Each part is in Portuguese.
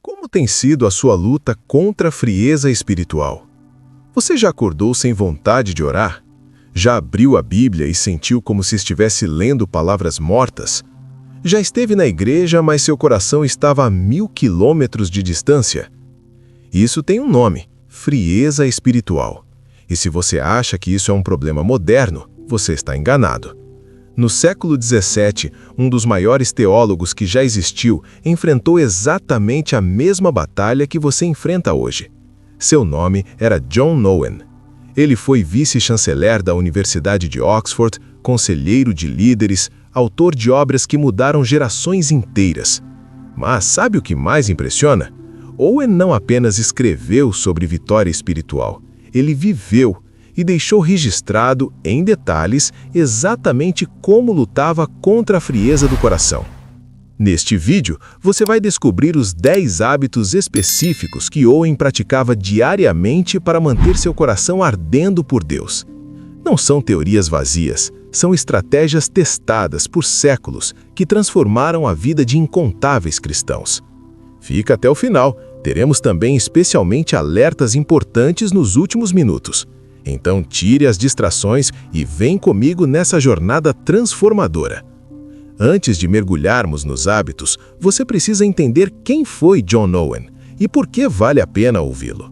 Como tem sido a sua luta contra a frieza espiritual? Você já acordou sem vontade de orar? Já abriu a Bíblia e sentiu como se estivesse lendo palavras mortas? Já esteve na igreja, mas seu coração estava a 1000 quilômetros de distância? Isso tem um nome: frieza espiritual. E se você acha que isso é um problema moderno, você está enganado. No século XVII, um dos maiores teólogos que já existiu enfrentou exatamente a mesma batalha que você enfrenta hoje. Seu nome era John Owen. Ele foi vice-chanceler da Universidade de Oxford, conselheiro de líderes, autor de obras que mudaram gerações inteiras. Mas sabe o que mais impressiona? Owen não apenas escreveu sobre vitória espiritual, ele viveu e deixou registrado, em detalhes, exatamente como lutava contra a frieza do coração. Neste vídeo, você vai descobrir os 10 hábitos específicos que Owen praticava diariamente para manter seu coração ardendo por Deus. Não são teorias vazias, são estratégias testadas por séculos que transformaram a vida de incontáveis cristãos. Fica até o final, teremos também especialmente alertas importantes nos últimos minutos. Então tire as distrações e vem comigo nessa jornada transformadora. Antes de mergulharmos nos hábitos, você precisa entender quem foi John Owen e por que vale a pena ouvi-lo.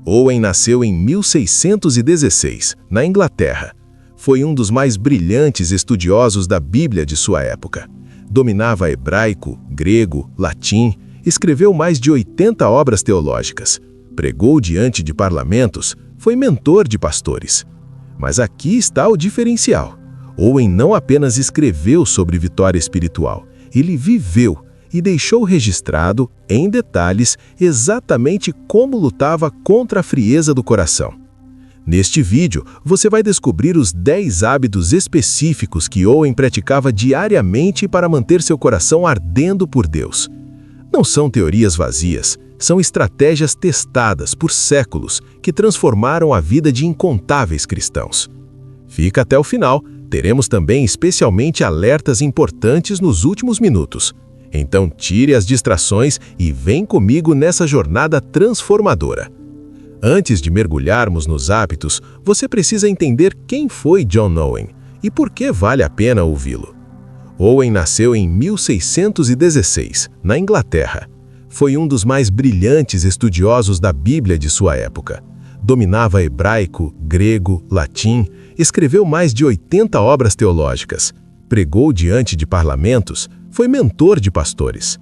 Owen nasceu em 1616, na Inglaterra. Foi um dos mais brilhantes estudiosos da Bíblia de sua época. Dominava hebraico, grego, latim, escreveu mais de 80 obras teológicas, pregou diante de parlamentos, foi mentor de pastores. Mas aqui está o diferencial. Owen não apenas escreveu sobre vitória espiritual, ele viveu e deixou registrado, em detalhes, exatamente como lutava contra a frieza do coração. Neste vídeo, você vai descobrir os 10 hábitos específicos que Owen praticava diariamente para manter seu coração ardendo por Deus. Não são teorias vazias, são estratégias testadas por séculos que transformaram a vida de incontáveis cristãos. Fica até o final, teremos também especialmente alertas importantes nos últimos minutos. Então tire as distrações e vem comigo nessa jornada transformadora. Antes de mergulharmos nos hábitos, você precisa entender quem foi John Owen e por que vale a pena ouvi-lo. Owen nasceu em 1616, na Inglaterra. Foi um dos mais brilhantes estudiosos da Bíblia de sua época. Dominava hebraico, grego, latim, escreveu mais de 80 obras teológicas, pregou diante de parlamentos, foi mentor de pastores.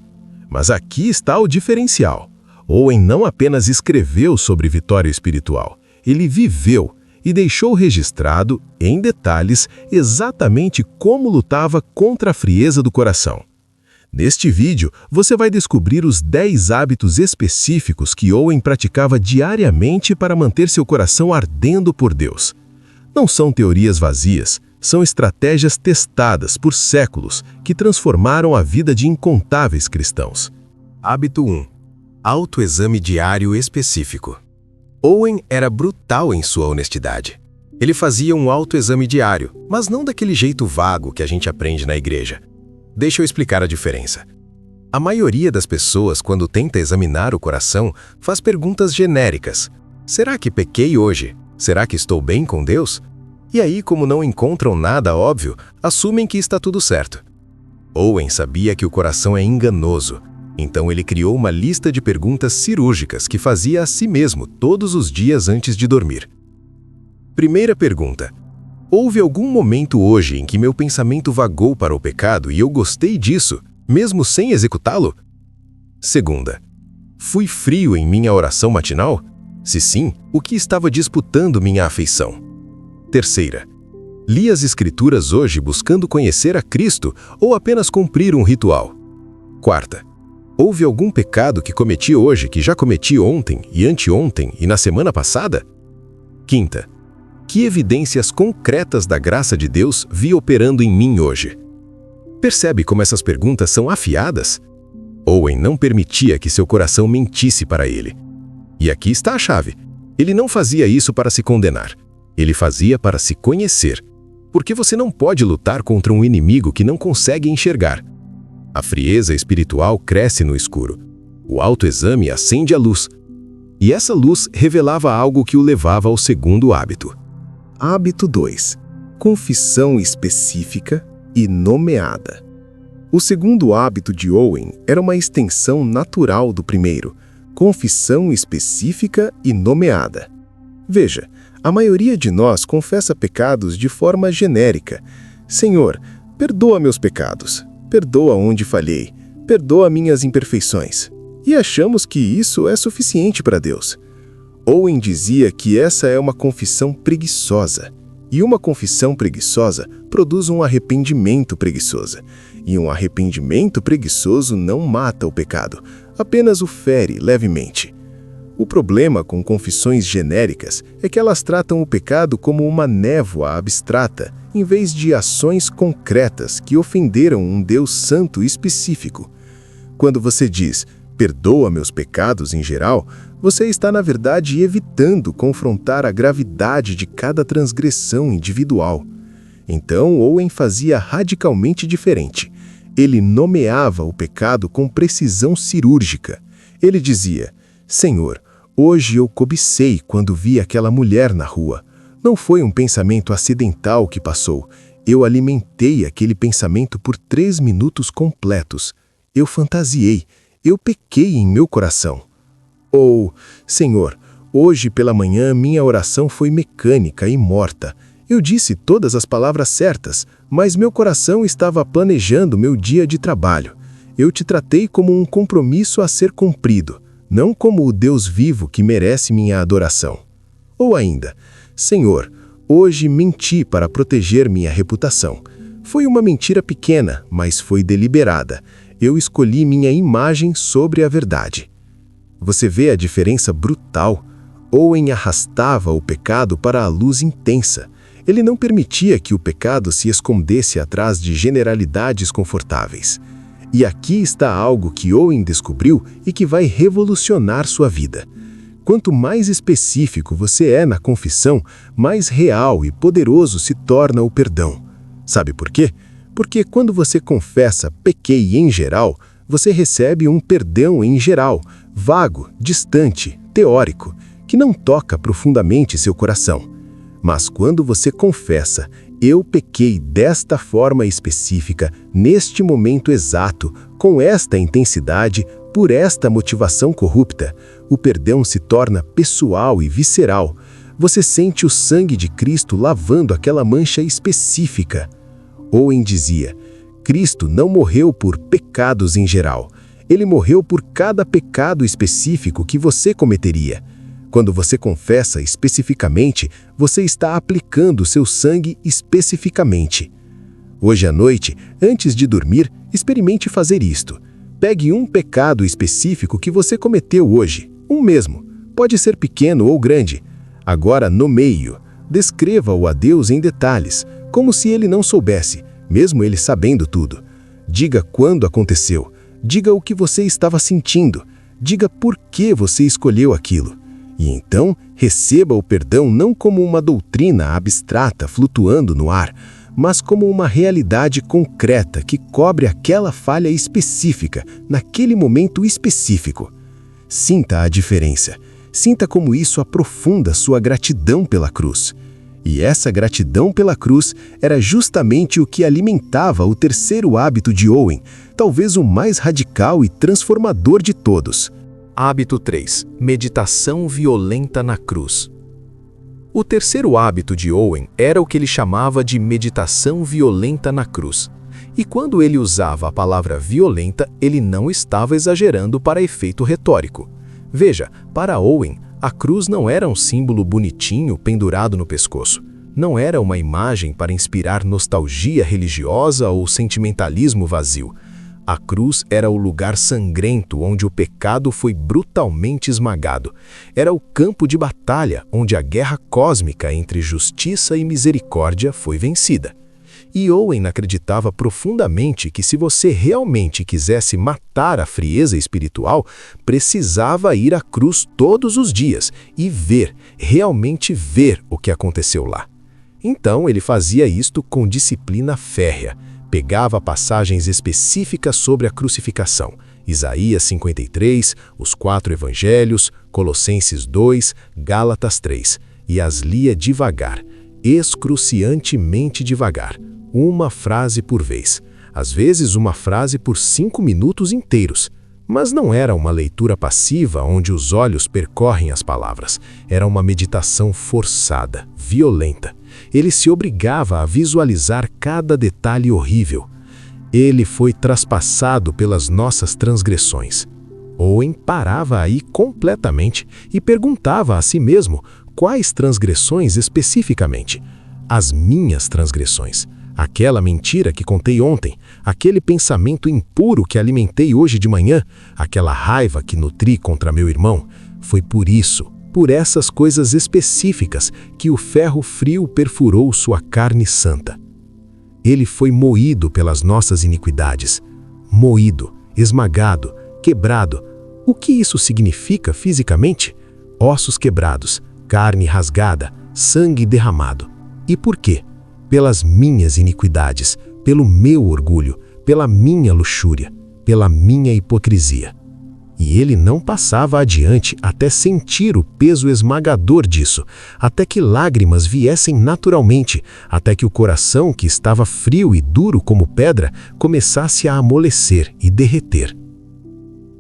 Mas aqui está o diferencial. Owen não apenas escreveu sobre vitória espiritual, ele viveu e deixou registrado, em detalhes, exatamente como lutava contra a frieza do coração. Neste vídeo, você vai descobrir os 10 hábitos específicos que Owen praticava diariamente para manter seu coração ardendo por Deus. Não são teorias vazias, são estratégias testadas por séculos que transformaram a vida de incontáveis cristãos. Hábito 1. Autoexame diário específico. Owen era brutal em sua honestidade. Ele fazia um autoexame diário, mas não daquele jeito vago que a gente aprende na igreja. Deixa eu explicar a diferença. A maioria das pessoas, quando tenta examinar o coração, faz perguntas genéricas. Será que pequei hoje? Será que estou bem com Deus? E aí, como não encontram nada óbvio, assumem que está tudo certo. Owen sabia que o coração é enganoso. Então ele criou uma lista de perguntas cirúrgicas que fazia a si mesmo todos os dias antes de dormir. Primeira pergunta: houve algum momento hoje em que meu pensamento vagou para o pecado e eu gostei disso, mesmo sem executá-lo? Segunda: fui frio em minha oração matinal? Se sim, o que estava disputando minha afeição? Terceira: li as Escrituras hoje buscando conhecer a Cristo ou apenas cumprir um ritual? Quarta: houve algum pecado que cometi hoje que já cometi ontem e anteontem e na semana passada? Quinta: que evidências concretas da graça de Deus vi operando em mim hoje? Percebe como essas perguntas são afiadas? Owen não permitia que seu coração mentisse para ele. E aqui está a chave. Ele não fazia isso para se condenar. Ele fazia para se conhecer. Porque você não pode lutar contra um inimigo que não consegue enxergar. A frieza espiritual cresce no escuro. O autoexame acende a luz. E essa luz revelava algo que o levava ao segundo hábito. Hábito 2. Confissão específica e nomeada. O segundo hábito de Owen era uma extensão natural do primeiro, confissão específica e nomeada. Veja, a maioria de nós confessa pecados de forma genérica. Senhor, perdoa meus pecados, perdoa onde falhei, perdoa minhas imperfeições. E achamos que isso é suficiente para Deus. Owen dizia que essa é uma confissão preguiçosa. E uma confissão preguiçosa produz um arrependimento preguiçoso. E um arrependimento preguiçoso não mata o pecado, apenas o fere levemente. O problema com confissões genéricas é que elas tratam o pecado como uma névoa abstrata, em vez de ações concretas que ofenderam um Deus santo específico. Quando você diz, perdoa meus pecados em geral, você está, na verdade, evitando confrontar a gravidade de cada transgressão individual. Então, Owen fazia radicalmente diferente. Ele nomeava o pecado com precisão cirúrgica. Ele dizia, Senhor, hoje eu cobicei quando vi aquela mulher na rua. Não foi um pensamento acidental que passou. Eu alimentei aquele pensamento por 3 minutos completos. Eu fantasiei. Eu pequei em meu coração. Ou, Senhor, hoje pela manhã minha oração foi mecânica e morta. Eu disse todas as palavras certas, mas meu coração estava planejando meu dia de trabalho. Eu te tratei como um compromisso a ser cumprido, não como o Deus vivo que merece minha adoração. Ou ainda, Senhor, hoje menti para proteger minha reputação. Foi uma mentira pequena, mas foi deliberada. Eu escolhi minha imagem sobre a verdade. Você vê a diferença brutal? Owen arrastava o pecado para a luz intensa. Ele não permitia que o pecado se escondesse atrás de generalidades confortáveis. E aqui está algo que Owen descobriu e que vai revolucionar sua vida. Quanto mais específico você é na confissão, mais real e poderoso se torna o perdão. Sabe por quê? Porque quando você confessa pequei em geral, você recebe um perdão em geral, vago, distante, teórico, que não toca profundamente seu coração. Mas quando você confessa, eu pequei desta forma específica, neste momento exato, com esta intensidade, por esta motivação corrupta, o perdão se torna pessoal e visceral. Você sente o sangue de Cristo lavando aquela mancha específica. Owen dizia, Cristo não morreu por pecados em geral. Ele morreu por cada pecado específico que você cometeria. Quando você confessa especificamente, você está aplicando seu sangue especificamente. Hoje à noite, antes de dormir, experimente fazer isto. Pegue um pecado específico que você cometeu hoje, um mesmo. Pode ser pequeno ou grande. Agora nomeie-o. Descreva-o a Deus em detalhes, como se ele não soubesse, mesmo ele sabendo tudo. Diga quando aconteceu. Diga o que você estava sentindo. Diga por que você escolheu aquilo. E então, receba o perdão não como uma doutrina abstrata flutuando no ar, mas como uma realidade concreta que cobre aquela falha específica, naquele momento específico. Sinta a diferença. Sinta como isso aprofunda sua gratidão pela cruz. E essa gratidão pela cruz era justamente o que alimentava o terceiro hábito de Owen, talvez o mais radical e transformador de todos. Hábito 3. Meditação violenta na cruz. O terceiro hábito de Owen era o que ele chamava de meditação violenta na cruz. E quando ele usava a palavra violenta, ele não estava exagerando para efeito retórico. Veja, para Owen, a cruz não era um símbolo bonitinho pendurado no pescoço. Não era uma imagem para inspirar nostalgia religiosa ou sentimentalismo vazio. A cruz era o lugar sangrento onde o pecado foi brutalmente esmagado. Era o campo de batalha onde a guerra cósmica entre justiça e misericórdia foi vencida. E Owen acreditava profundamente que se você realmente quisesse matar a frieza espiritual, precisava ir à cruz todos os dias e realmente ver o que aconteceu lá. Então ele fazia isto com disciplina férrea. Pegava passagens específicas sobre a crucificação Isaías 53, os 4 evangelhos, Colossenses 2, Gálatas 3, e as lia devagar, excruciantemente devagar, uma frase por vez, às vezes uma frase por 5 minutos inteiros. Mas não era uma leitura passiva onde os olhos percorrem as palavras. Era uma meditação forçada, violenta. Ele se obrigava a visualizar cada detalhe horrível. Ele foi traspassado pelas nossas transgressões. Owen parava aí completamente e perguntava a si mesmo quais transgressões especificamente. As minhas transgressões. Aquela mentira que contei ontem, aquele pensamento impuro que alimentei hoje de manhã, aquela raiva que nutri contra meu irmão, foi por isso, por essas coisas específicas, que o ferro frio perfurou sua carne santa. Ele foi moído pelas nossas iniquidades. Moído, esmagado, quebrado. O que isso significa fisicamente? Ossos quebrados, carne rasgada, sangue derramado. E por quê? Pelas minhas iniquidades, pelo meu orgulho, pela minha luxúria, pela minha hipocrisia. E ele não passava adiante até sentir o peso esmagador disso, até que lágrimas viessem naturalmente, até que o coração, que estava frio e duro como pedra, começasse a amolecer e derreter.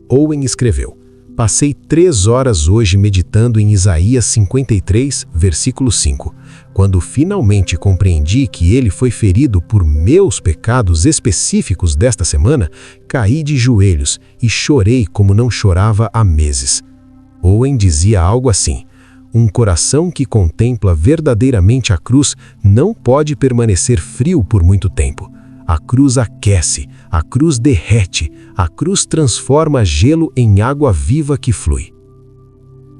Owen escreveu: Passei 3 horas hoje meditando em Isaías 53, versículo 5. Quando finalmente compreendi que ele foi ferido por meus pecados específicos desta semana, caí de joelhos e chorei como não chorava há meses. Owen dizia algo assim: um coração que contempla verdadeiramente a cruz não pode permanecer frio por muito tempo. A cruz aquece, a cruz derrete, a cruz transforma gelo em água viva que flui.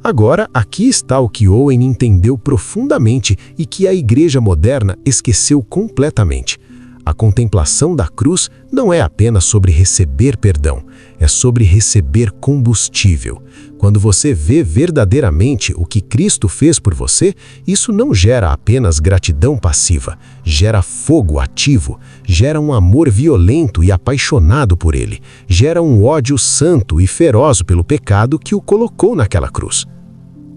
Agora, aqui está o que Owen entendeu profundamente e que a igreja moderna esqueceu completamente. A contemplação da cruz não é apenas sobre receber perdão, é sobre receber combustível. Quando você vê verdadeiramente o que Cristo fez por você, isso não gera apenas gratidão passiva, gera fogo ativo, gera um amor violento e apaixonado por ele, gera um ódio santo e feroz pelo pecado que o colocou naquela cruz.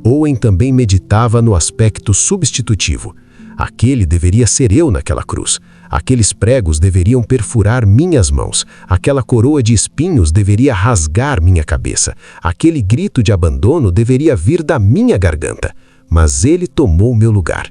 Owen também meditava no aspecto substitutivo. Aquele deveria ser eu naquela cruz. Aqueles pregos deveriam perfurar minhas mãos. Aquela coroa de espinhos deveria rasgar minha cabeça. Aquele grito de abandono deveria vir da minha garganta. Mas ele tomou meu lugar.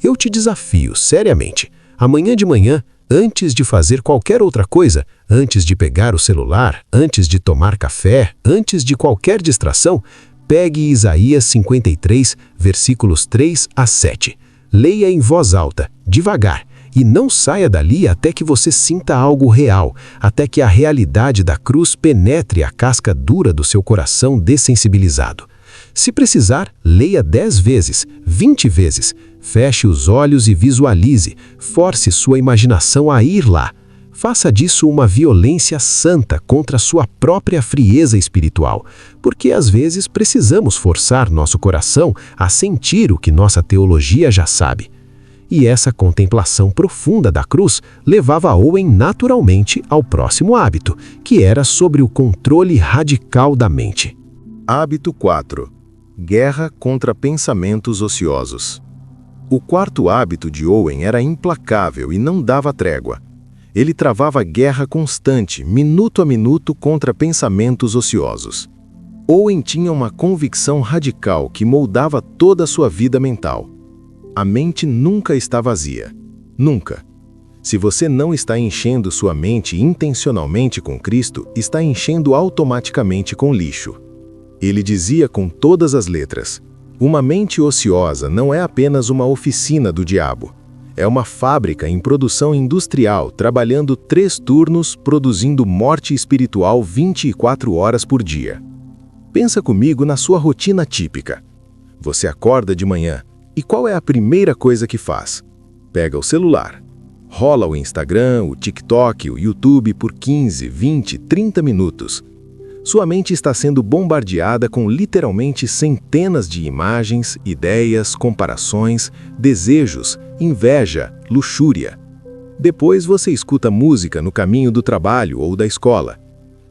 Eu te desafio, seriamente. Amanhã de manhã, antes de fazer qualquer outra coisa, antes de pegar o celular, antes de tomar café, antes de qualquer distração, pegue Isaías 53, versículos 3 a 7. Leia em voz alta, devagar, e não saia dali até que você sinta algo real, até que a realidade da cruz penetre a casca dura do seu coração dessensibilizado. Se precisar, leia 10 vezes, 20 vezes. Feche os olhos e visualize, force sua imaginação a ir lá. Faça disso uma violência santa contra sua própria frieza espiritual, porque às vezes precisamos forçar nosso coração a sentir o que nossa teologia já sabe. E essa contemplação profunda da cruz levava Owen naturalmente ao próximo hábito, que era sobre o controle radical da mente. Hábito 4. Guerra contra pensamentos ociosos. O quarto hábito de Owen era implacável e não dava trégua. Ele travava guerra constante, minuto a minuto, contra pensamentos ociosos. Owen tinha uma convicção radical que moldava toda a sua vida mental. A mente nunca está vazia. Nunca. Se você não está enchendo sua mente intencionalmente com Cristo, está enchendo automaticamente com lixo. Ele dizia com todas as letras: uma mente ociosa não é apenas uma oficina do diabo. É uma fábrica em produção industrial, trabalhando 3 turnos, produzindo morte espiritual 24 horas por dia. Pensa comigo na sua rotina típica. Você acorda de manhã, e qual é a primeira coisa que faz? Pega o celular. Rola o Instagram, o TikTok, o YouTube por 15, 20, 30 minutos. Sua mente está sendo bombardeada com literalmente centenas de imagens, ideias, comparações, desejos, inveja, luxúria. Depois você escuta música no caminho do trabalho ou da escola.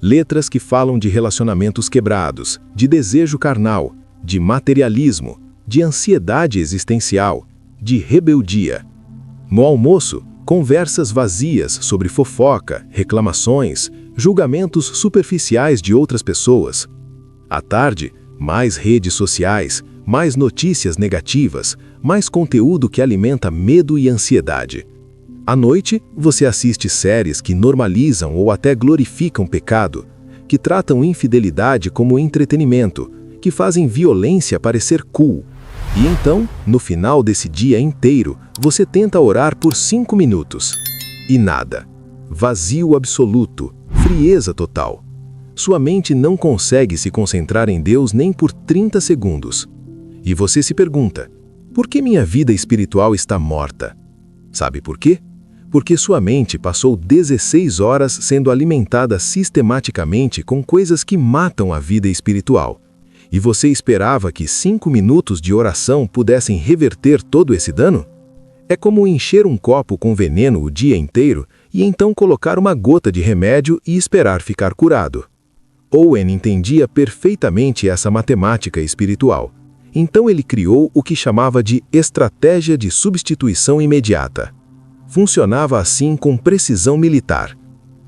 Letras que falam de relacionamentos quebrados, de desejo carnal, de materialismo, de ansiedade existencial, de rebeldia. No almoço, conversas vazias sobre fofoca, reclamações, julgamentos superficiais de outras pessoas. À tarde, mais redes sociais, mais notícias negativas, mais conteúdo que alimenta medo e ansiedade. À noite, você assiste séries que normalizam ou até glorificam pecado, que tratam infidelidade como entretenimento, que fazem violência parecer cool. E então, no final desse dia inteiro, você tenta orar por 5 minutos. E nada. Vazio absoluto, frieza total. Sua mente não consegue se concentrar em Deus nem por 30 segundos. E você se pergunta, por que minha vida espiritual está morta? Sabe por quê? Porque sua mente passou 16 horas sendo alimentada sistematicamente com coisas que matam a vida espiritual. E você esperava que 5 minutos de oração pudessem reverter todo esse dano? É como encher um copo com veneno o dia inteiro e então colocar uma gota de remédio e esperar ficar curado. Owen entendia perfeitamente essa matemática espiritual. Então ele criou o que chamava de estratégia de substituição imediata. Funcionava assim com precisão militar.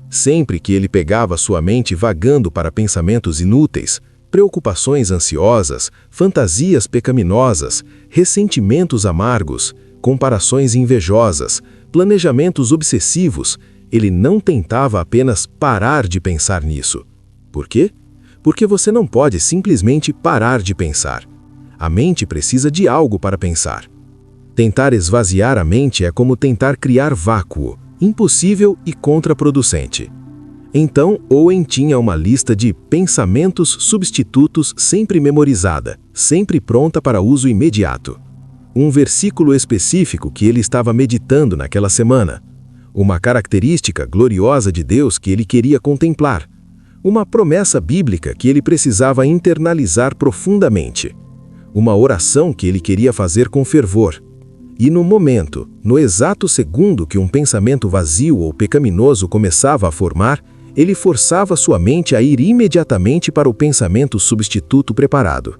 Sempre que ele pegava sua mente vagando para pensamentos inúteis, preocupações ansiosas, fantasias pecaminosas, ressentimentos amargos, comparações invejosas, planejamentos obsessivos, ele não tentava apenas parar de pensar nisso. Por quê? Porque você não pode simplesmente parar de pensar. A mente precisa de algo para pensar. Tentar esvaziar a mente é como tentar criar vácuo, impossível e contraproducente. Então, Owen tinha uma lista de pensamentos substitutos sempre memorizada, sempre pronta para uso imediato. Um versículo específico que ele estava meditando naquela semana. Uma característica gloriosa de Deus que ele queria contemplar. Uma promessa bíblica que ele precisava internalizar profundamente. Uma oração que ele queria fazer com fervor. E no momento, no exato segundo que um pensamento vazio ou pecaminoso começava a formar, ele forçava sua mente a ir imediatamente para o pensamento substituto preparado.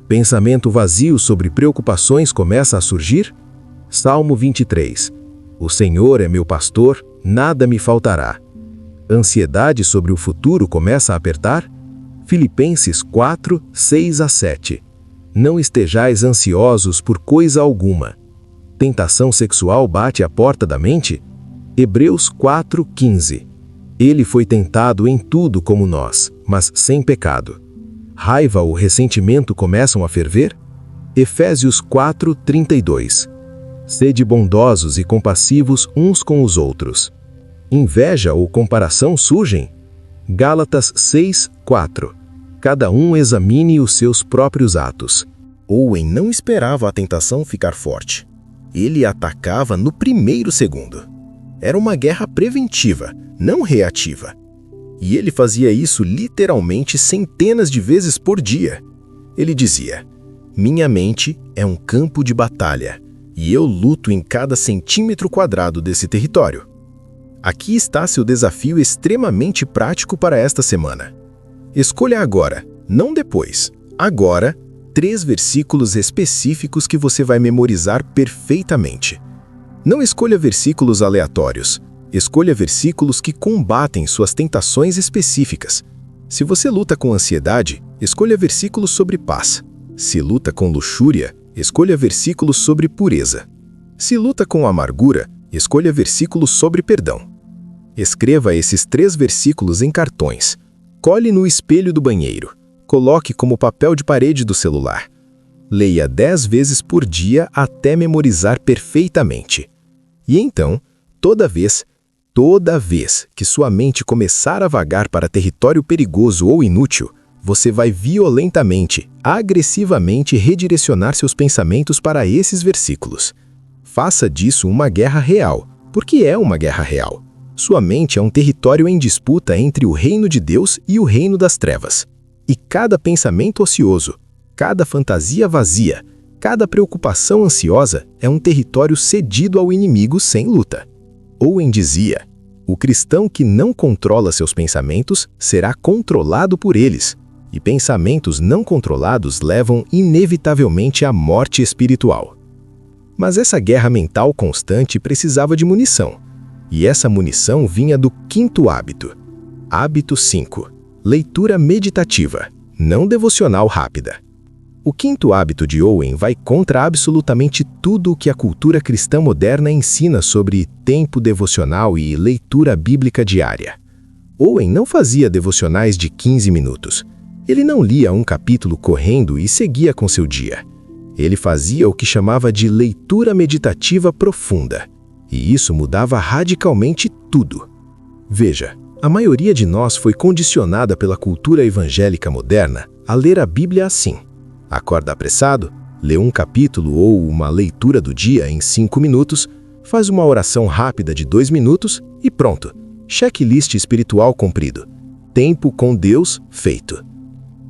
Pensamento vazio sobre preocupações começa a surgir? Salmo 23. O Senhor é meu pastor, nada me faltará. Ansiedade sobre o futuro começa a apertar? Filipenses 4, 6-7. Não estejais ansiosos por coisa alguma. Tentação sexual bate à porta da mente? Hebreus 4, 15. Ele foi tentado em tudo como nós, mas sem pecado. Raiva ou ressentimento começam a ferver? Efésios 4, 32. Sede bondosos e compassivos uns com os outros. Inveja ou comparação surgem? Gálatas 6, 4. Cada um examine os seus próprios atos. Owen não esperava a tentação ficar forte. Ele atacava no primeiro segundo. Era uma guerra preventiva, não reativa. E ele fazia isso literalmente centenas de vezes por dia. Ele dizia, minha mente é um campo de batalha, e eu luto em cada centímetro quadrado desse território. Aqui está seu desafio extremamente prático para esta semana. Escolha agora, não depois, agora, 3 versículos específicos que você vai memorizar perfeitamente. Não escolha versículos aleatórios. Escolha versículos que combatem suas tentações específicas. Se você luta com ansiedade, escolha versículos sobre paz. Se luta com luxúria, escolha versículos sobre pureza. Se luta com amargura, escolha versículos sobre perdão. Escreva esses 3 versículos em cartões. Cole no espelho do banheiro. Coloque como papel de parede do celular. Leia 10 vezes por dia até memorizar perfeitamente. E então, toda vez que sua mente começar a vagar para território perigoso ou inútil, você vai violentamente, agressivamente redirecionar seus pensamentos para esses versículos. Faça disso uma guerra real, porque é uma guerra real. Sua mente é um território em disputa entre o reino de Deus e o reino das trevas. E cada pensamento ocioso, cada fantasia vazia, cada preocupação ansiosa é um território cedido ao inimigo sem luta. Owen dizia, O cristão que não controla seus pensamentos será controlado por eles, e pensamentos não controlados levam inevitavelmente à morte espiritual. Mas essa guerra mental constante precisava de munição, e essa munição vinha do quinto hábito. Hábito 5. Leitura meditativa, não devocional rápida. O quinto hábito de Owen vai contra absolutamente tudo o que a cultura cristã moderna ensina sobre tempo devocional e leitura bíblica diária. Owen não fazia devocionais de 15 minutos. Ele não lia um capítulo correndo e seguia com seu dia. Ele fazia o que chamava de leitura meditativa profunda. E isso mudava radicalmente tudo. Veja, a maioria de nós foi condicionada pela cultura evangélica moderna a ler a Bíblia assim. Acorda apressado, lê um capítulo ou uma leitura do dia em 5 minutos, faz uma oração rápida de 2 minutos e pronto. Checklist espiritual cumprido. Tempo com Deus feito.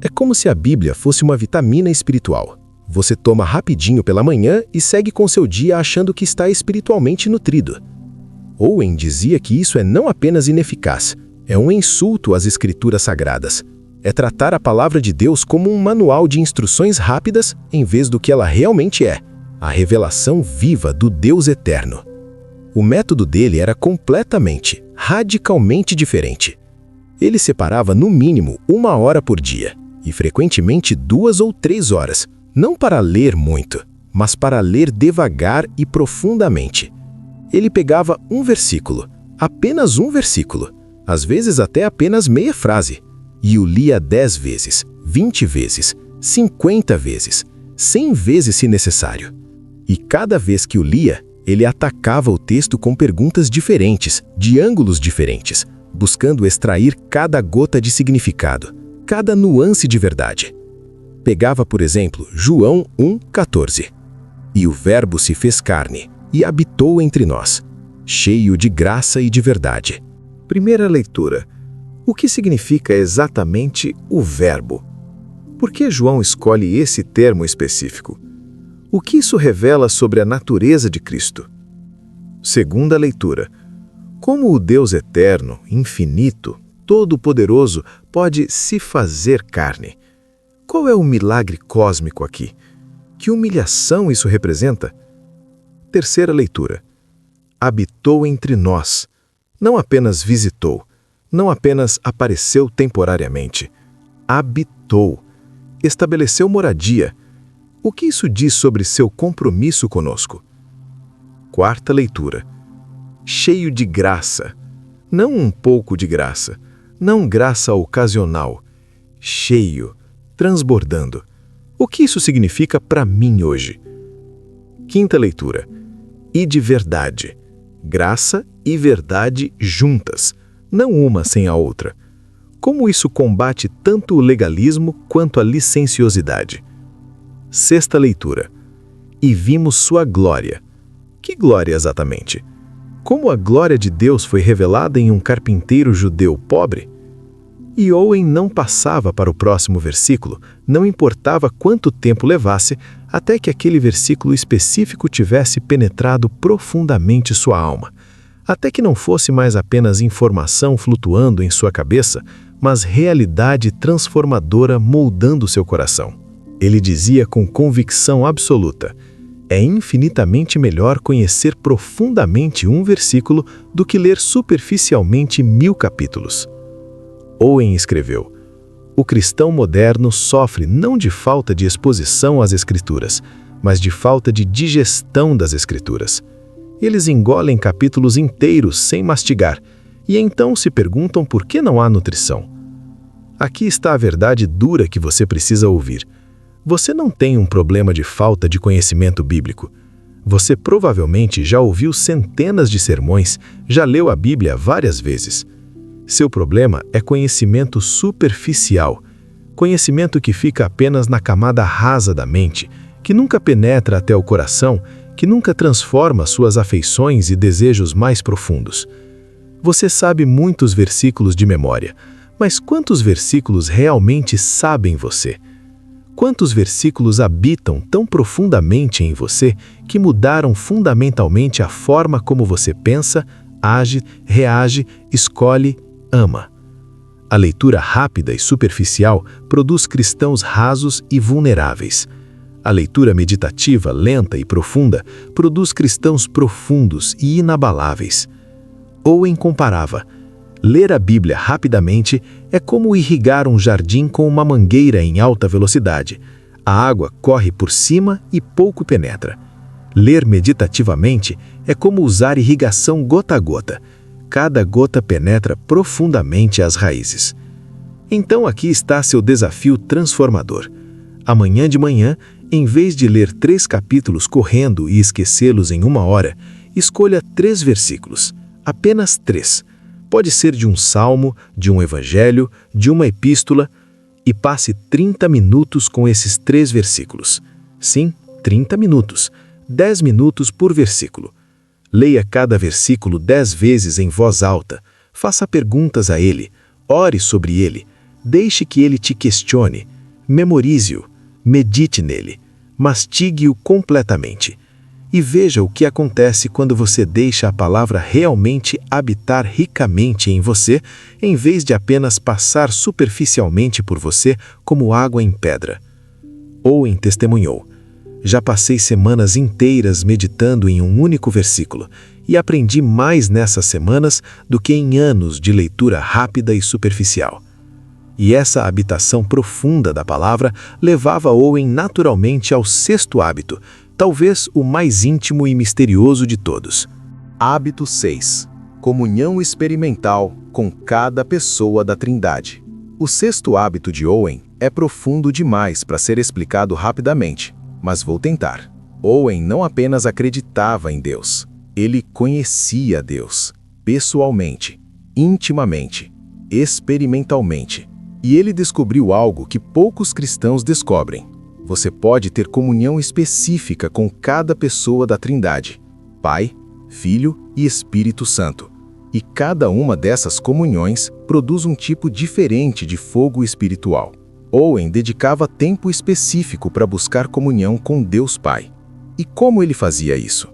É como se a Bíblia fosse uma vitamina espiritual. Você toma rapidinho pela manhã e segue com seu dia achando que está espiritualmente nutrido. Owen dizia que isso é não apenas ineficaz, é um insulto às Escrituras Sagradas. É tratar a palavra de Deus como um manual de instruções rápidas em vez do que ela realmente é, a revelação viva do Deus eterno. O método dele era completamente, radicalmente diferente. Ele separava no mínimo 1 hora por dia, e frequentemente 2 ou 3 horas, não para ler muito, mas para ler devagar e profundamente. Ele pegava um versículo, apenas um versículo, às vezes até apenas meia frase, e o lia 10 vezes, 20 vezes, 50 vezes, 100 vezes se necessário. E cada vez que o lia, ele atacava o texto com perguntas diferentes, de ângulos diferentes, buscando extrair cada gota de significado, cada nuance de verdade. Pegava, por exemplo, João 1,14. E o Verbo se fez carne e habitou entre nós, cheio de graça e de verdade. Primeira leitura. O que significa exatamente o Verbo? Por que João escolhe esse termo específico? O que isso revela sobre a natureza de Cristo? Segunda leitura. Como o Deus eterno, infinito, todo-poderoso pode se fazer carne? Qual é o milagre cósmico aqui? Que humilhação isso representa? Terceira leitura. Habitou entre nós. Não apenas visitou, não apenas apareceu temporariamente. Habitou. Estabeleceu moradia. O que isso diz sobre seu compromisso conosco? Quarta leitura. Cheio de graça. Não um pouco de graça. Não graça ocasional. Cheio. Transbordando. O que isso significa para mim hoje? Quinta leitura. E de verdade. Graça e verdade juntas, não uma sem a outra. Como isso combate tanto o legalismo quanto a licenciosidade? Sexta leitura. E vimos sua glória. Que glória exatamente? Como a glória de Deus foi revelada em um carpinteiro judeu pobre? E Owen não passava para o próximo versículo, não importava quanto tempo levasse, até que aquele versículo específico tivesse penetrado profundamente sua alma. Até que não fosse mais apenas informação flutuando em sua cabeça, mas realidade transformadora moldando seu coração. Ele dizia com convicção absoluta: é infinitamente melhor conhecer profundamente um versículo do que ler superficialmente 1000 capítulos. Owen escreveu: o cristão moderno sofre não de falta de exposição às Escrituras, mas de falta de digestão das Escrituras. Eles engolem capítulos inteiros sem mastigar, e então se perguntam por que não há nutrição. Aqui está a verdade dura que você precisa ouvir. Você não tem um problema de falta de conhecimento bíblico. Você provavelmente já ouviu centenas de sermões, já leu a Bíblia várias vezes. Seu problema é conhecimento superficial, conhecimento que fica apenas na camada rasa da mente, que nunca penetra até o coração, que nunca transforma suas afeições e desejos mais profundos. Você sabe muitos versículos de memória, mas quantos versículos realmente sabem você? Quantos versículos habitam tão profundamente em você que mudaram fundamentalmente a forma como você pensa, age, reage, escolhe, ama. A leitura rápida e superficial produz cristãos rasos e vulneráveis. A leitura meditativa, lenta e profunda produz cristãos profundos e inabaláveis. Owen comparava: ler a Bíblia rapidamente é como irrigar um jardim com uma mangueira em alta velocidade. A água corre por cima e pouco penetra. Ler meditativamente é como usar irrigação gota a gota. Cada gota penetra profundamente as raízes. Então aqui está seu desafio transformador. Amanhã de manhã, em vez de ler 3 capítulos correndo e esquecê-los em 1 hora, escolha 3 versículos. Apenas 3. Pode ser de um salmo, de um evangelho, de uma epístola, e passe 30 minutos com esses 3 versículos. Sim, 30 minutos. 10 minutos por versículo. Leia cada versículo 10 vezes em voz alta. Faça perguntas a ele. Ore sobre ele. Deixe que ele te questione. Memorize-o. Medite nele. Mastigue-o completamente. E veja o que acontece quando você deixa a palavra realmente habitar ricamente em você, em vez de apenas passar superficialmente por você como água em pedra. Owen testemunhou: já passei semanas inteiras meditando em um único versículo e aprendi mais nessas semanas do que em anos de leitura rápida e superficial. E essa habitação profunda da palavra levava Owen naturalmente ao 6º hábito, talvez o mais íntimo e misterioso de todos. Hábito 6. Comunhão experimental com cada pessoa da Trindade. O 6º hábito de Owen é profundo demais para ser explicado rapidamente, mas vou tentar. Owen não apenas acreditava em Deus, ele conhecia Deus, pessoalmente, intimamente, experimentalmente. E ele descobriu algo que poucos cristãos descobrem. Você pode ter comunhão específica com cada pessoa da Trindade, Pai, Filho e Espírito Santo. E cada uma dessas comunhões produz um tipo diferente de fogo espiritual. Owen dedicava tempo específico para buscar comunhão com Deus Pai. E como ele fazia isso?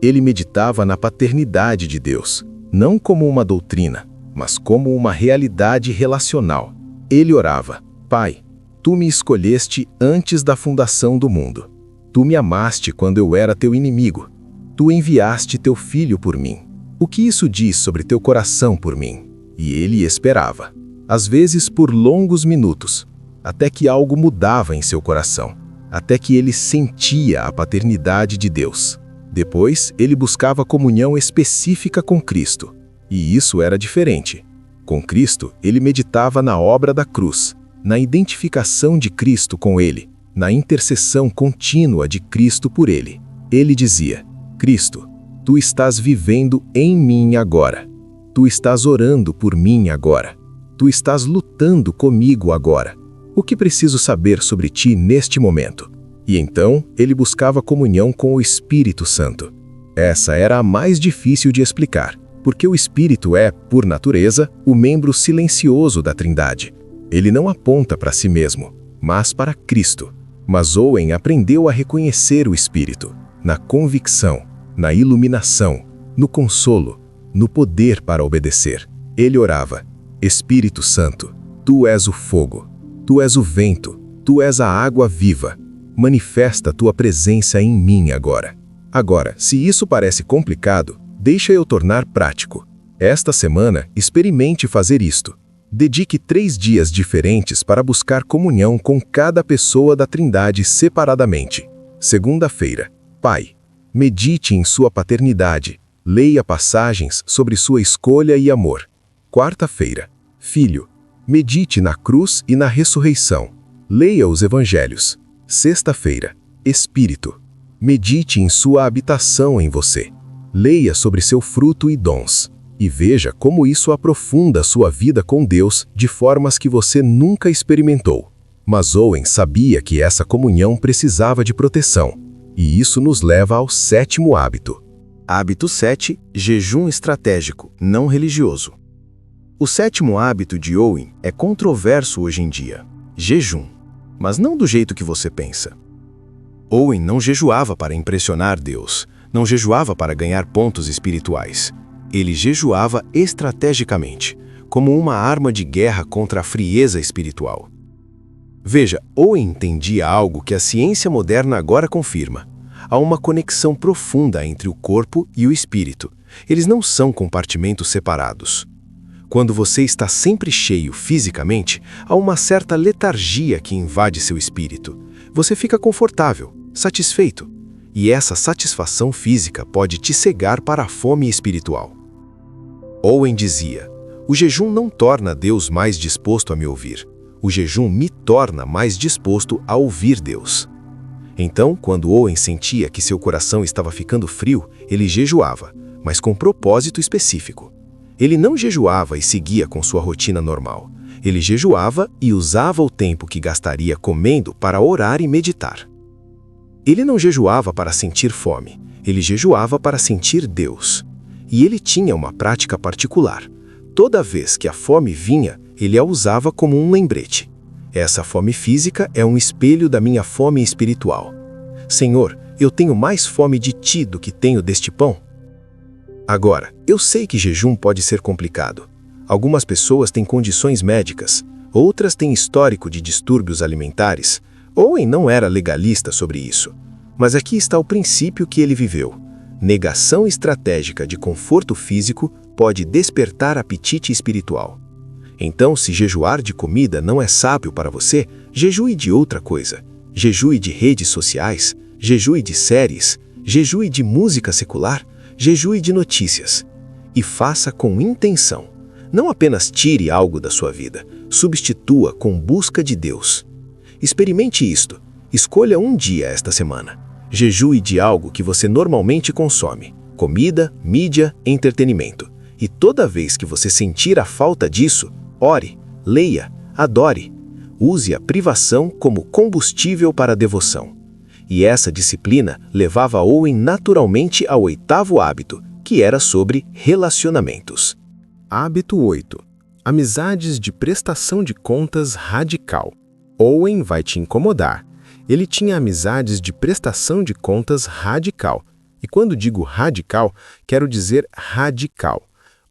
Ele meditava na paternidade de Deus, não como uma doutrina, mas como uma realidade relacional. Ele orava: Pai, Tu me escolheste antes da fundação do mundo. Tu me amaste quando eu era teu inimigo. Tu enviaste teu filho por mim. O que isso diz sobre teu coração por mim? E ele esperava, às vezes por longos minutos, até que algo mudava em seu coração, até que ele sentia a paternidade de Deus. Depois, ele buscava comunhão específica com Cristo. E isso era diferente. Com Cristo, ele meditava na obra da cruz, na identificação de Cristo com ele, na intercessão contínua de Cristo por ele. Ele dizia: Cristo, Tu estás vivendo em mim agora. Tu estás orando por mim agora. Tu estás lutando comigo agora. O que preciso saber sobre Ti neste momento? E então, ele buscava comunhão com o Espírito Santo. Essa era a mais difícil de explicar, porque o Espírito é, por natureza, o membro silencioso da Trindade. Ele não aponta para si mesmo, mas para Cristo. Mas Owen aprendeu a reconhecer o Espírito, na convicção, na iluminação, no consolo, no poder para obedecer. Ele orava: Espírito Santo, Tu és o fogo, Tu és o vento, Tu és a água viva. Manifesta Tua presença em mim agora. Agora, se isso parece complicado, deixa eu tornar prático. Esta semana, experimente fazer isto. Dedique 3 dias diferentes para buscar comunhão com cada pessoa da Trindade separadamente. Segunda-feira, Pai, medite em sua paternidade. Leia passagens sobre sua escolha e amor. Quarta-feira, Filho, medite na cruz e na ressurreição. Leia os evangelhos. Sexta-feira, Espírito, medite em sua habitação em você. Leia sobre seu fruto e dons. E veja como isso aprofunda sua vida com Deus de formas que você nunca experimentou. Mas Owen sabia que essa comunhão precisava de proteção. E isso nos leva ao 7º hábito. Hábito 7. Jejum estratégico, não religioso. O 7º hábito de Owen é controverso hoje em dia. Jejum. Mas não do jeito que você pensa. Owen não jejuava para impressionar Deus. Não jejuava para ganhar pontos espirituais. Ele jejuava estrategicamente, como uma arma de guerra contra a frieza espiritual. Veja, Owen entendia algo que a ciência moderna agora confirma. Há uma conexão profunda entre o corpo e o espírito. Eles não são compartimentos separados. Quando você está sempre cheio fisicamente, há uma certa letargia que invade seu espírito. Você fica confortável, satisfeito. E essa satisfação física pode te cegar para a fome espiritual. Owen dizia: o jejum não torna Deus mais disposto a me ouvir. O jejum me torna mais disposto a ouvir Deus. Então, quando Owen sentia que seu coração estava ficando frio, ele jejuava, mas com propósito específico. Ele não jejuava e seguia com sua rotina normal. Ele jejuava e usava o tempo que gastaria comendo para orar e meditar. Ele não jejuava para sentir fome, ele jejuava para sentir Deus. E ele tinha uma prática particular. Toda vez que a fome vinha, ele a usava como um lembrete. Essa fome física é um espelho da minha fome espiritual. Senhor, eu tenho mais fome de ti do que tenho deste pão. Agora, eu sei que jejum pode ser complicado. Algumas pessoas têm condições médicas, outras têm histórico de distúrbios alimentares. Owen não era legalista sobre isso. Mas aqui está o princípio que ele viveu. Negação estratégica de conforto físico pode despertar apetite espiritual. Então, se jejuar de comida não é sábio para você, jejue de outra coisa. Jejue de redes sociais, jejue de séries, jejue de música secular, jejue de notícias. E faça com intenção. Não apenas tire algo da sua vida, substitua com busca de Deus. Experimente isto. Escolha um dia esta semana. Jejue de algo que você normalmente consome: comida, mídia, entretenimento. E toda vez que você sentir a falta disso, ore, leia, adore. Use a privação como combustível para a devoção. E essa disciplina levava Owen naturalmente ao 8º hábito, que era sobre relacionamentos. Hábito 8. Amizades de prestação de contas radical. Owen vai te incomodar. Ele tinha amizades de prestação de contas radical. E quando digo radical, quero dizer radical.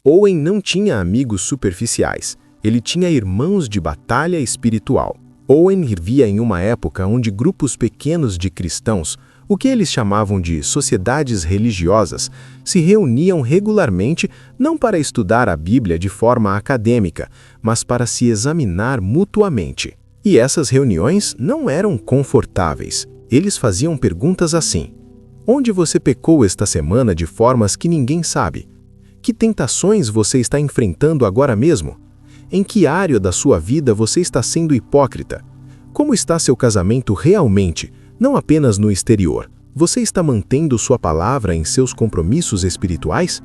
Owen não tinha amigos superficiais. Ele tinha irmãos de batalha espiritual. Owen vivia em uma época onde grupos pequenos de cristãos, o que eles chamavam de sociedades religiosas, se reuniam regularmente não para estudar a Bíblia de forma acadêmica, mas para se examinar mutuamente. E essas reuniões não eram confortáveis. Eles faziam perguntas assim: onde você pecou esta semana de formas que ninguém sabe? Que tentações você está enfrentando agora mesmo? Em que área da sua vida você está sendo hipócrita? Como está seu casamento realmente, não apenas no exterior? Você está mantendo sua palavra em seus compromissos espirituais?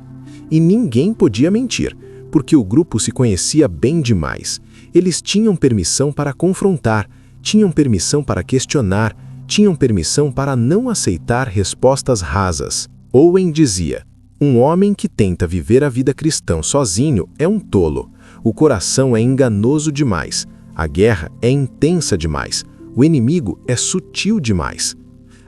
E ninguém podia mentir, porque o grupo se conhecia bem demais. Eles tinham permissão para confrontar, tinham permissão para questionar, tinham permissão para não aceitar respostas rasas. Owen dizia: um homem que tenta viver a vida cristã sozinho é um tolo. O coração é enganoso demais. A guerra é intensa demais. O inimigo é sutil demais.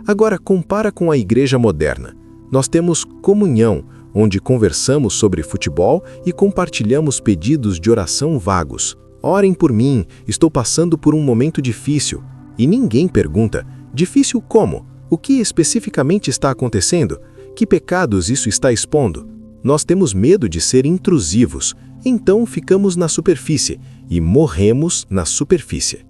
Agora, compara com a igreja moderna. Nós temos comunhão, onde conversamos sobre futebol e compartilhamos pedidos de oração vagos. Orem por mim, estou passando por um momento difícil. E ninguém pergunta: difícil como? O que especificamente está acontecendo? Que pecados isso está expondo? Nós temos medo de ser intrusivos, então ficamos na superfície e morremos na superfície.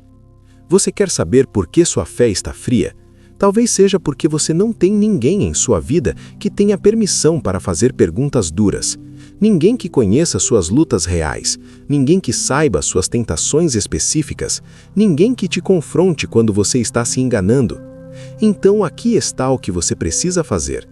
Você quer saber por que sua fé está fria? Talvez seja porque você não tem ninguém em sua vida que tenha permissão para fazer perguntas duras. Ninguém que conheça suas lutas reais, ninguém que saiba suas tentações específicas, ninguém que te confronte quando você está se enganando. Então aqui está o que você precisa fazer.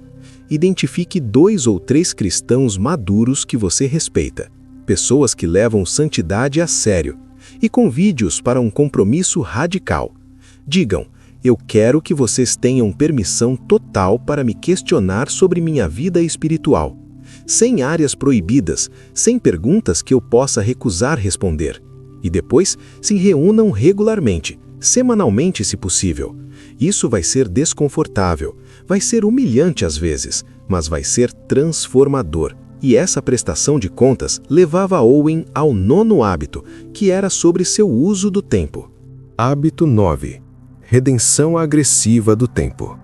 Identifique 2 ou 3 cristãos maduros que você respeita, pessoas que levam santidade a sério, e convide-os para um compromisso radical. Digam: eu quero que vocês tenham permissão total para me questionar sobre minha vida espiritual, sem áreas proibidas, sem perguntas que eu possa recusar responder. E depois se reúnam regularmente, semanalmente se possível. Isso vai ser desconfortável, vai ser humilhante às vezes, mas vai ser transformador. E essa prestação de contas levava Owen ao 9º hábito, que era sobre seu uso do tempo. Hábito 9. Redenção agressiva do tempo.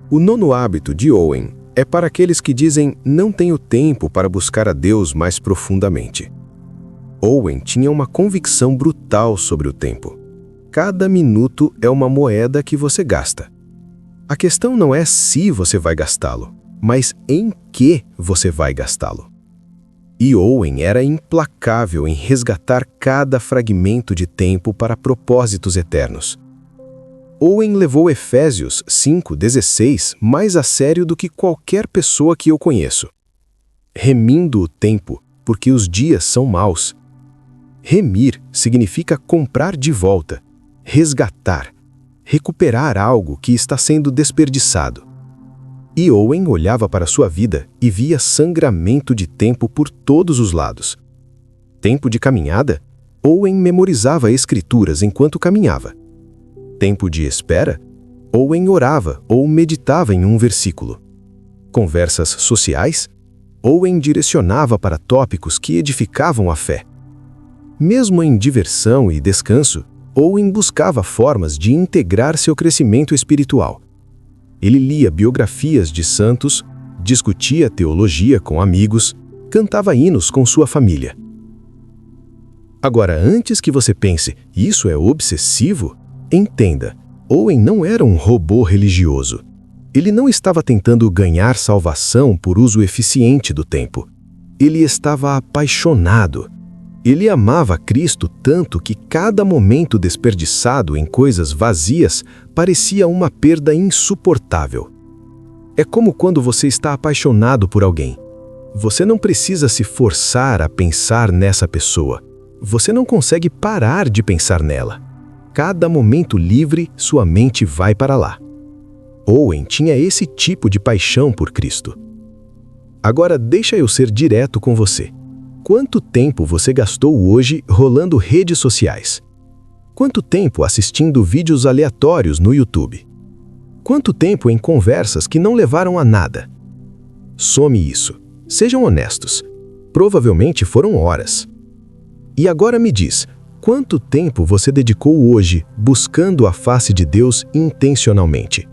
O 9º hábito de Owen é para aqueles que dizem não tenho tempo para buscar a Deus mais profundamente. Owen tinha uma convicção brutal sobre o tempo. Cada minuto é uma moeda que você gasta. A questão não é se você vai gastá-lo, mas em que você vai gastá-lo. E Owen era implacável em resgatar cada fragmento de tempo para propósitos eternos. Owen levou Efésios 5:16 mais a sério do que qualquer pessoa que eu conheço. Remindo o tempo, porque os dias são maus. Remir significa comprar de volta, resgatar, recuperar algo que está sendo desperdiçado. E Owen olhava para sua vida e via sangramento de tempo por todos os lados. Tempo de caminhada? Owen memorizava escrituras enquanto caminhava. Tempo de espera? Owen orava ou meditava em um versículo. Conversas sociais? Owen direcionava para tópicos que edificavam a fé. Mesmo em diversão e descanso, Owen buscava formas de integrar seu crescimento espiritual. Ele lia biografias de santos, discutia teologia com amigos, cantava hinos com sua família. Agora, antes que você pense, isso é obsessivo? Entenda, Owen não era um robô religioso. Ele não estava tentando ganhar salvação por uso eficiente do tempo. Ele estava apaixonado. Ele amava Cristo tanto que cada momento desperdiçado em coisas vazias parecia uma perda insuportável. É como quando você está apaixonado por alguém. Você não precisa se forçar a pensar nessa pessoa. Você não consegue parar de pensar nela. Cada momento livre, sua mente vai para lá. Owen tinha esse tipo de paixão por Cristo. Agora deixa eu ser direto com você. Quanto tempo você gastou hoje rolando redes sociais? Quanto tempo assistindo vídeos aleatórios no YouTube? Quanto tempo em conversas que não levaram a nada? Some isso. Sejam honestos. Provavelmente foram horas. E agora me diz, quanto tempo você dedicou hoje buscando a face de Deus intencionalmente?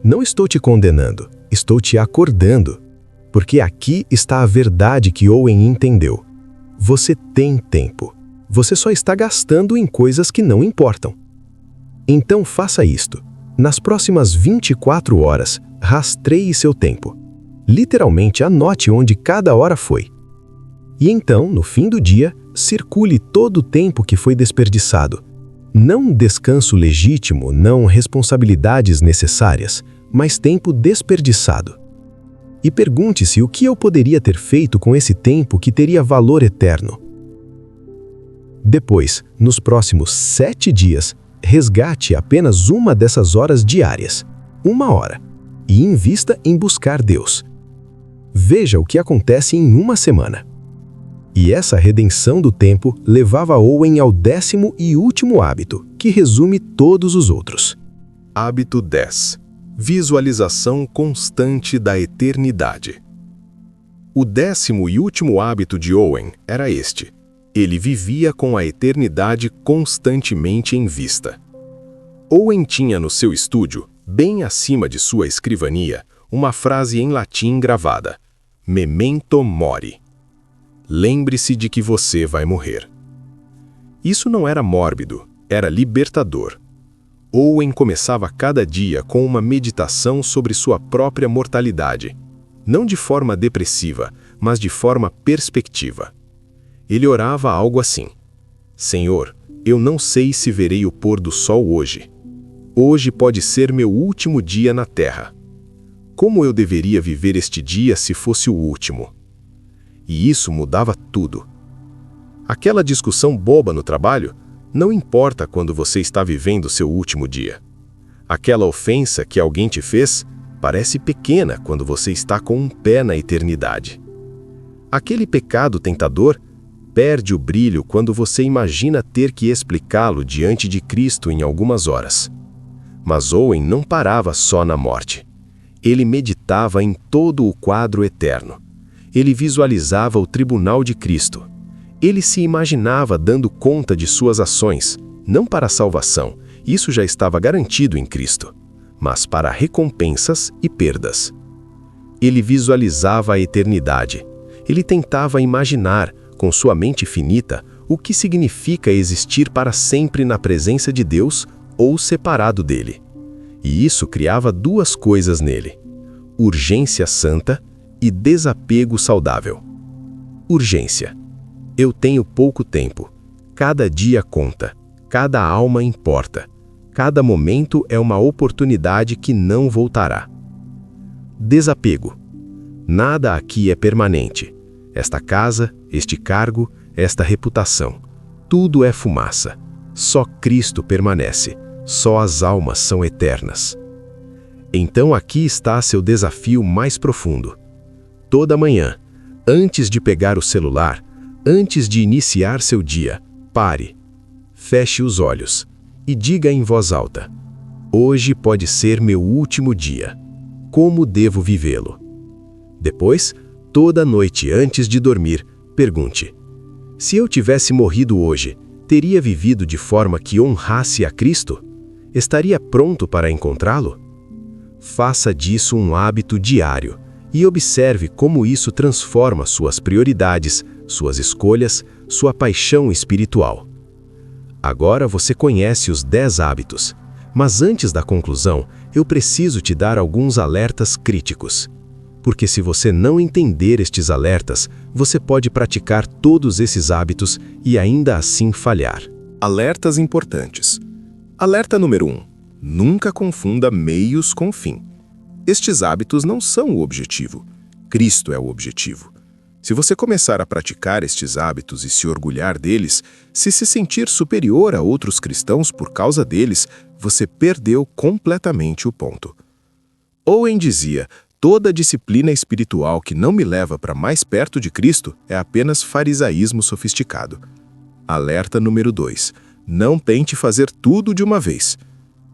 Não estou te condenando, estou te acordando. Porque aqui está a verdade que Owen entendeu. Você tem tempo. Você só está gastando em coisas que não importam. Então faça isto. Nas próximas 24 horas, rastreie seu tempo. Literalmente anote onde cada hora foi. E então, no fim do dia, circule todo o tempo que foi desperdiçado. Não descanso legítimo, não responsabilidades necessárias, mas tempo desperdiçado. E pergunte-se o que eu poderia ter feito com esse tempo que teria valor eterno. Depois, nos próximos 7 dias, resgate apenas uma dessas horas diárias, 1 hora, e invista em buscar Deus. Veja o que acontece em 1 semana. E essa redenção do tempo levava Owen ao 10º e último hábito, que resume todos os outros. Hábito 10. Visualização constante da eternidade. O 10º e último hábito de Owen era este. Ele vivia com a eternidade constantemente em vista. Owen tinha no seu estúdio, bem acima de sua escrivania, uma frase em latim gravada: Memento mori. Lembre-se de que você vai morrer. Isso não era mórbido, era libertador. Owen começava cada dia com uma meditação sobre sua própria mortalidade, não de forma depressiva, mas de forma perspectiva. Ele orava algo assim: Senhor, eu não sei se verei o pôr do sol hoje. Hoje pode ser meu último dia na terra. Como eu deveria viver este dia se fosse o último? E isso mudava tudo. Aquela discussão boba no trabalho, não importa quando você está vivendo seu último dia. Aquela ofensa que alguém te fez parece pequena quando você está com um pé na eternidade. Aquele pecado tentador perde o brilho quando você imagina ter que explicá-lo diante de Cristo em algumas horas. Mas Owen não parava só na morte. Ele meditava em todo o quadro eterno. Ele visualizava o tribunal de Cristo. Ele se imaginava dando conta de suas ações, não para a salvação, isso já estava garantido em Cristo, mas para recompensas e perdas. Ele visualizava a eternidade. Ele tentava imaginar, com sua mente finita, o que significa existir para sempre na presença de Deus ou separado dele. E isso criava duas coisas nele: urgência santa e desapego saudável. Urgência. Eu tenho pouco tempo. Cada dia conta. Cada alma importa. Cada momento é uma oportunidade que não voltará. Desapego. Nada aqui é permanente. Esta casa, este cargo, esta reputação. Tudo é fumaça. Só Cristo permanece. Só as almas são eternas. Então aqui está seu desafio mais profundo. Toda manhã, antes de pegar o celular, antes de iniciar seu dia, pare, feche os olhos e diga em voz alta: hoje pode ser meu último dia. Como devo vivê-lo? Depois, toda noite antes de dormir, pergunte: se eu tivesse morrido hoje, teria vivido de forma que honrasse a Cristo? Estaria pronto para encontrá-lo? Faça disso um hábito diário e observe como isso transforma suas prioridades, suas escolhas, sua paixão espiritual. Agora você conhece os 10 hábitos, mas antes da conclusão, eu preciso te dar alguns alertas críticos. Porque se você não entender estes alertas, você pode praticar todos esses hábitos e ainda assim falhar. Alertas importantes. Alerta número 1. Nunca confunda meios com fim. Estes hábitos não são o objetivo. Cristo é o objetivo. Se você começar a praticar estes hábitos e se orgulhar deles, se sentir superior a outros cristãos por causa deles, você perdeu completamente o ponto. Owen dizia: toda disciplina espiritual que não me leva para mais perto de Cristo é apenas farisaísmo sofisticado. Alerta número 2. Não tente fazer tudo de uma vez.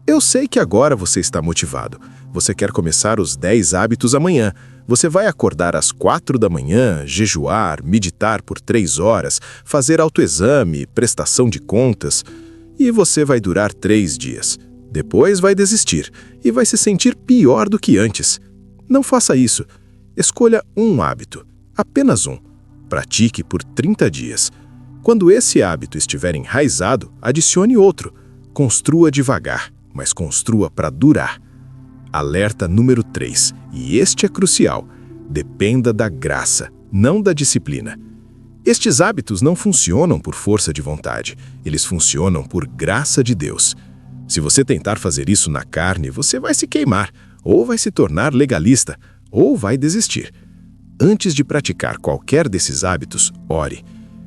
Eu sei que agora você está motivado. Você quer começar os 10 hábitos amanhã. Você vai acordar às 4 da manhã, jejuar, meditar por 3 horas, fazer autoexame, prestação de contas. E você vai durar 3 dias. Depois vai desistir e vai se sentir pior do que antes. Não faça isso. Escolha um hábito, apenas um. Pratique por 30 dias. Quando esse hábito estiver enraizado, adicione outro. Construa devagar, mas construa para durar. Alerta número 3, e este é crucial: dependa da graça, não da disciplina. Estes hábitos não funcionam por força de vontade, eles funcionam por graça de Deus. Se você tentar fazer isso na carne, você vai se queimar, ou vai se tornar legalista, ou vai desistir. Antes de praticar qualquer desses hábitos, ore: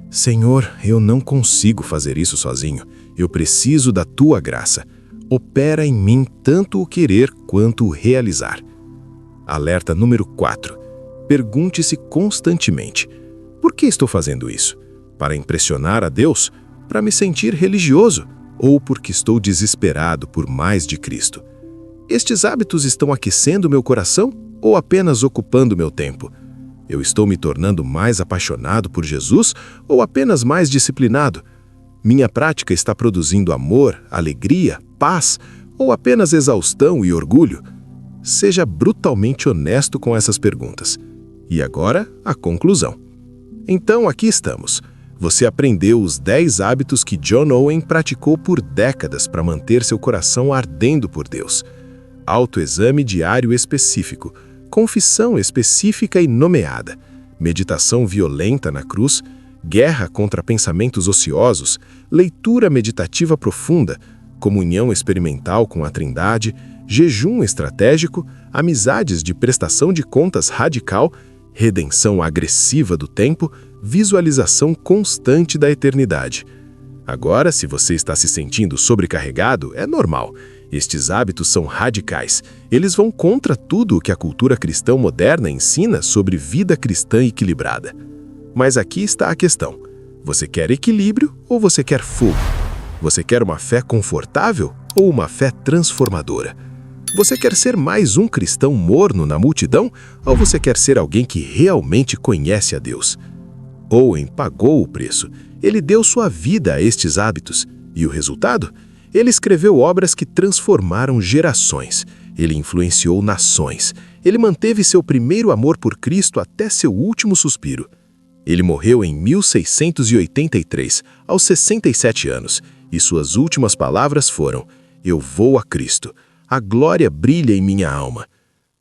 Senhor, eu não consigo fazer isso sozinho, eu preciso da Tua graça. Opera em mim tanto o querer quanto o realizar. Alerta número 4. Pergunte-se constantemente: por que estou fazendo isso? Para impressionar a Deus? Para me sentir religioso? Ou porque estou desesperado por mais de Cristo? Estes hábitos estão aquecendo meu coração ou apenas ocupando meu tempo? Eu estou me tornando mais apaixonado por Jesus ou apenas mais disciplinado? Minha prática está produzindo amor, alegria, paz ou apenas exaustão e orgulho? Seja brutalmente honesto com essas perguntas. E agora, a conclusão. Então, aqui estamos. Você aprendeu os 10 hábitos que John Owen praticou por décadas para manter seu coração ardendo por Deus. Autoexame diário específico, confissão específica e nomeada, meditação violenta na cruz, guerra contra pensamentos ociosos, leitura meditativa profunda, comunhão experimental com a Trindade, jejum estratégico, amizades de prestação de contas radical, redenção agressiva do tempo, visualização constante da eternidade. Agora, se você está se sentindo sobrecarregado, é normal. Estes hábitos são radicais. Eles vão contra tudo o que a cultura cristã moderna ensina sobre vida cristã equilibrada. Mas aqui está a questão. Você quer equilíbrio ou você quer fogo? Você quer uma fé confortável ou uma fé transformadora? Você quer ser mais um cristão morno na multidão ou você quer ser alguém que realmente conhece a Deus? Owen pagou o preço. Ele deu sua vida a estes hábitos. E o resultado? Ele escreveu obras que transformaram gerações. Ele influenciou nações. Ele manteve seu primeiro amor por Cristo até seu último suspiro. Ele morreu em 1683, aos 67 anos, e suas últimas palavras foram: "Eu vou a Cristo. A glória brilha em minha alma."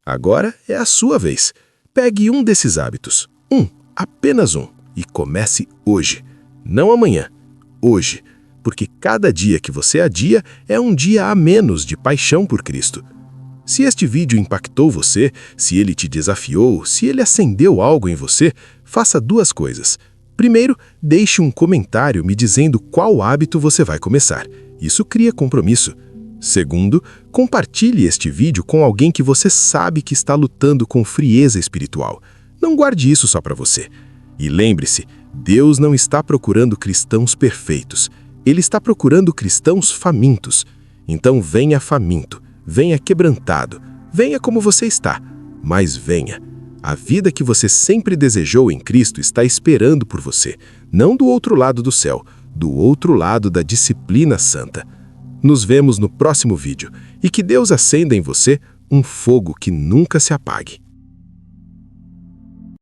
Agora é a sua vez. Pegue um desses hábitos, apenas um, e comece hoje. Não amanhã, hoje. Porque cada dia que você adia é um dia a menos de paixão por Cristo. Se este vídeo impactou você, se ele te desafiou, se ele acendeu algo em você, faça duas coisas. Primeiro, deixe um comentário me dizendo qual hábito você vai começar. Isso cria compromisso. Segundo, compartilhe este vídeo com alguém que você sabe que está lutando com frieza espiritual. Não guarde isso só para você. E lembre-se, Deus não está procurando cristãos perfeitos. Ele está procurando cristãos famintos. Então venha faminto, venha quebrantado, venha como você está, mas venha. A vida que você sempre desejou em Cristo está esperando por você, não do outro lado do céu, do outro lado da disciplina santa. Nos vemos no próximo vídeo e que Deus acenda em você um fogo que nunca se apague.